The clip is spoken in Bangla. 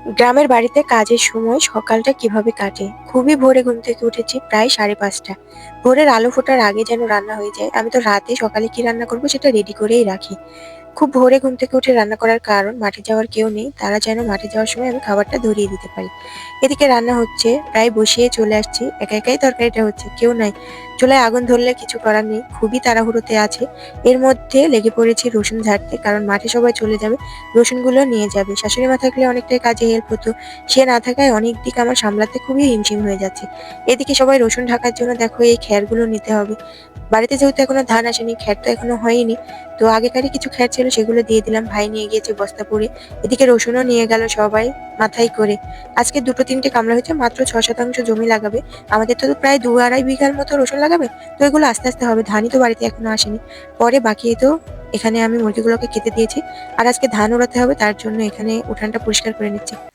গ্রামের বাড়িতে কাজের সময় সকালটা কিভাবে কাটে? খুবই ভোরে ঘুম থেকে উঠেছি, প্রায় 5:30। ভোরের আলো ফোটার আগে যেন রান্না হয়ে যায়। আমি তো রাতে সকালে কি রান্না করব সেটা রেডি করেই রাখি। খুব ভোরে ঘুম থেকে উঠে রান্না করার কারণ, মাঠে যাওয়ার কেউ নেই। তারা যেন মাঠে যাওয়ার সময় আমি খাবারটা ধরিয়ে দিতে পারি। এদিকে রান্না হচ্ছে, প্রায় বসিয়ে চলে আসছি। একা একাই তরকারিটা হচ্ছে, কেউ নাই। চুলায় আগুন ধরলে কিছু করার নেই। খুবই তাড়াহুড়োতে আছে। এর মধ্যে লেগে পড়েছি রসুন ঝাড়তে, কারণ মাঠে সবাই চলে যাবে। রসুনগুলো নিয়ে যাবে। শাশুড়ি মা থাকলে অনেকটাই কাজে হেল্প হতো। সে না থাকায় অনেক দিক আমার সামলাতে খুবই হিমশিম হয়ে যাচ্ছে। এদিকে সবাই রসুন ঢাকার জন্য দেখো এই খ্যারগুলো নিতে হবে। বাড়িতে যেহেতু এখনো ধান আসেনি, খ্যার তো এখনো হয়নি। তো আগেকারই কিছু খ্যার ছিল, সেগুলো দিয়ে দিলাম। ভাই নিয়ে গিয়েছে বস্তা ভরে। এদিকে রসুনও নিয়ে গেল সবাই মাথায় করে। আজকে ২-৩টে কামড়া হয়েছে, মাত্র ৬% জমি লাগাবে। আমাদের তো প্রায় ২-২.৫ বিঘার মতো রসুন লাগাবে। তো এগুলো আস্তে আস্তে হবে, ধানই তো বাড়িতে এখনো আসেনি। পরে বাকি তো এখানে আমি মুরগিগুলোকে খেতে দিয়েছি। আর আজকে ধান ওড়াতে হবে, তার জন্য এখানে উঠানটা পরিষ্কার করে নিচ্ছি।